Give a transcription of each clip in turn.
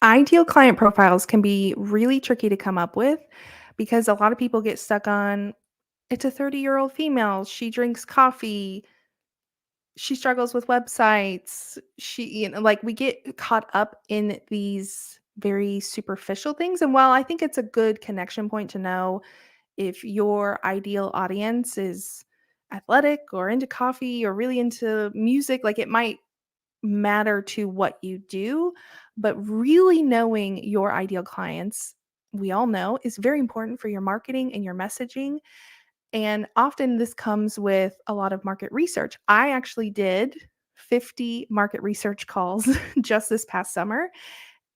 Ideal client profiles can be really tricky to come up with because a lot of people get stuck on it's a 30-year-old female, she drinks coffee, she struggles with websites, like we get caught up in these very superficial things. And while I think it's a good connection point to know if your ideal audience is athletic or into coffee or really into music, like it might matter to what you do, but really knowing your ideal clients, we all know, is very important for your marketing and your messaging. And often this comes with a lot of market research. I actually did 50 market research calls just this past summer,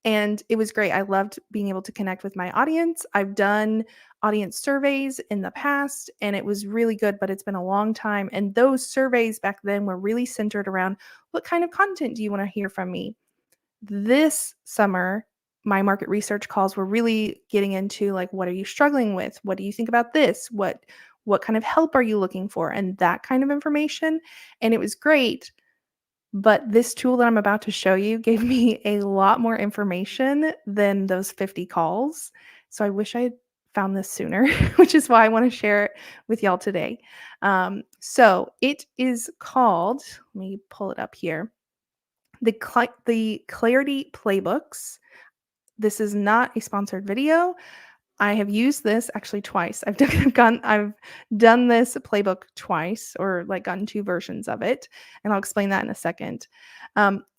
and it was great. I loved being able to connect with my audience. I've done audience surveys in the past and it was really good, but it's been a long time. And those surveys back then were really centered around what kind of content do you want to hear from me? This summer, my market research calls were really getting into like what are you struggling with? What do you think about this? What kind of help are you looking for? And that kind of information. And it was great, but this tool that I'm about to show you gave me a lot more information than those 50 calls. So I wish I had found this sooner, which is why I want to share it with y'all today. So it is called, let me pull it up here, the Clarity Playbooks. This is not a sponsored video. I have used this actually twice. I've done this playbook twice, or like gotten 2 versions of it, and I'll explain that in a second.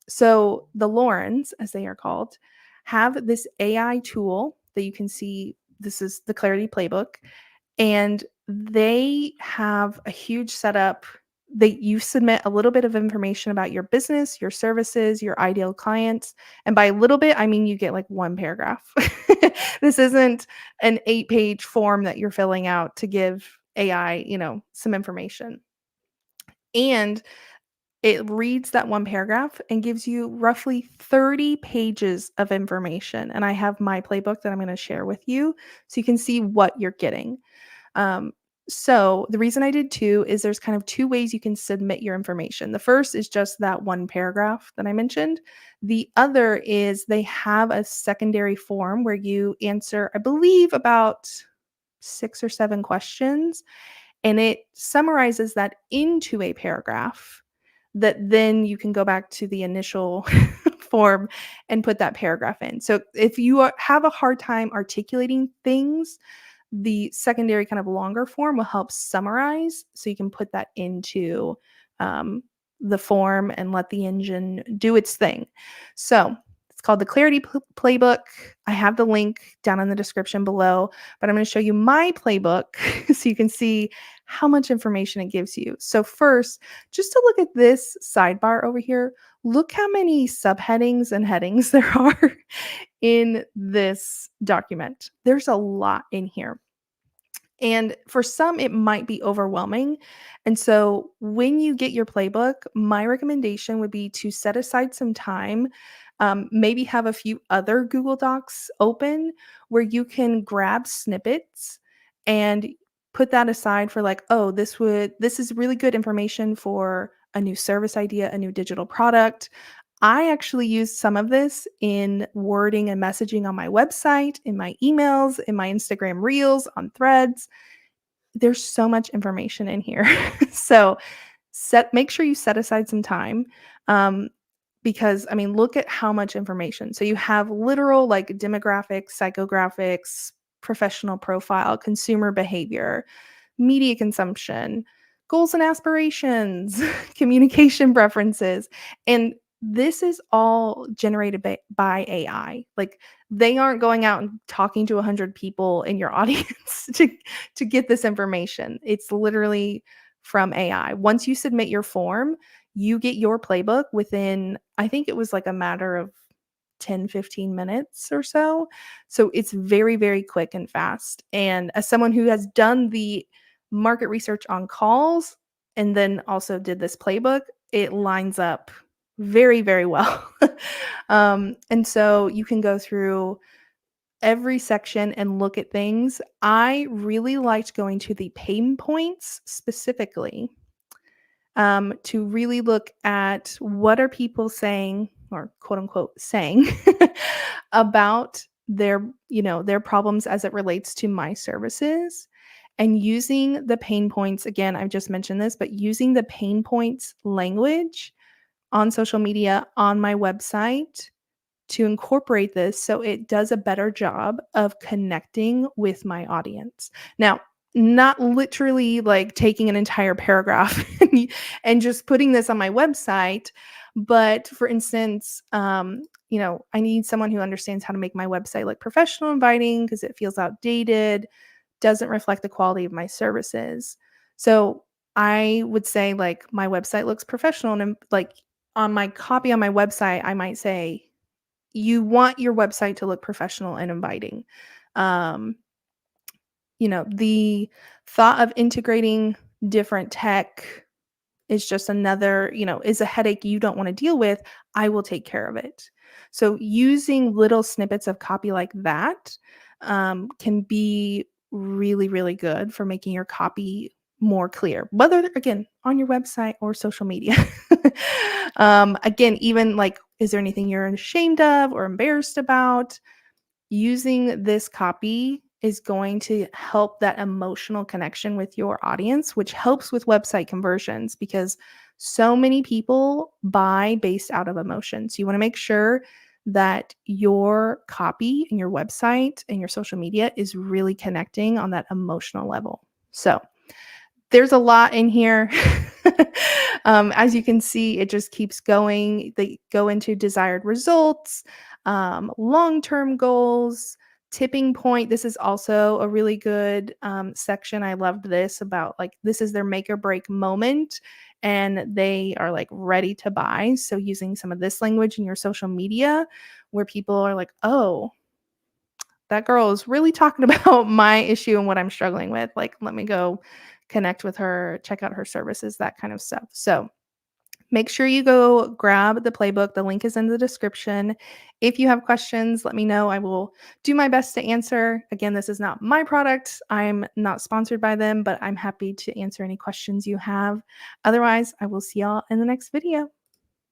So the Laurens, as they are called, have this AI tool that you can see. This is the Clarity Playbook, and they have a huge setup that you submit a little bit of information about your business, your services, your ideal clients. And by a little bit, I mean you get like 1 paragraph. This isn't an 8-page form that you're filling out to give AI, some information. And it reads that 1 paragraph and gives you roughly 30 pages of information. And I have my playbook that I'm going to share with you so you can see what you're getting. Um, so the reason I did 2 is there's kind of 2 ways you can submit your information. The first is just that 1 paragraph that I mentioned. The other is they have a secondary form where you answer, I believe, about 6 or 7 questions, and it summarizes that into a paragraph that then you can go back to the initial form and put that paragraph in. So if you have a hard time articulating things, the secondary kind of longer form will help summarize so you can put that into the form and let the engine do its thing. So it's called the Clarity Playbook. I have the link down in the description below, but I'm going to show you my playbook so you can see how much information it gives you. So first, just to look at this sidebar over here, look how many subheadings and headings there are in this document. There's a lot in here. And for some, it might be overwhelming. And so when you get your playbook, my recommendation would be to set aside some time, maybe have a few other Google Docs open where you can grab snippets and put that aside for like, oh, this is really good information for a new service idea, a new digital product. I actually use some of this in wording and messaging on my website, in my emails, in my Instagram reels, on threads. There's so much information in here. So make sure you set aside some time. Because I mean, look at how much information. So you have literal like demographics, psychographics, professional profile, consumer behavior, media consumption, goals and aspirations, communication preferences. And this is all generated by AI. Like they aren't going out and talking to 100 people in your audience to get this information. It's literally from AI. Once you submit your form, you get your playbook within, I think it was like a matter of 10, 15 minutes or so. So it's very, very quick and fast. And as someone who has done the market research on calls and then also did this playbook, it lines up very, very well. And so you can go through every section and look at things. I really liked going to the pain points specifically, to really look at what are people saying or quote unquote saying about their problems as it relates to my services, and using the pain points, again, I've just mentioned this, but using the pain points language on social media, on my website, to incorporate this so it does a better job of connecting with my audience. Now, not literally like taking an entire paragraph and just putting this on my website, but for instance, I need someone who understands how to make my website look professional, inviting because it feels outdated, doesn't reflect the quality of my services. So I would say like my website looks professional and like on my copy on my website, I might say you want your website to look professional and inviting. Um, the thought of integrating different tech is just another, is a headache you don't want to deal with. I will take care of it. So using little snippets of copy like that can be really, really good for making your copy more clear, whether again on your website or social media. Again, even like, is there anything you're ashamed of or embarrassed about? Using this copy is going to help that emotional connection with your audience, which helps with website conversions because so many people buy based out of emotions. You want to make sure that your copy and your website and your social media is really connecting on that emotional level. So, there's a lot in here. As you can see, it just keeps going. They go into desired results, long-term goals, tipping point. This is also a really good section. I loved this about like this is their make or break moment and they are like ready to buy. So using some of this language in your social media where people are like, oh, that girl is really talking about my issue and what I'm struggling with. Like, let me go connect with her, check out her services, that kind of stuff. So make sure you go grab the playbook. The link is in the description. If you have questions, let me know. I will do my best to answer. Again, this is not my product. I'm not sponsored by them, but I'm happy to answer any questions you have. Otherwise, I will see y'all in the next video.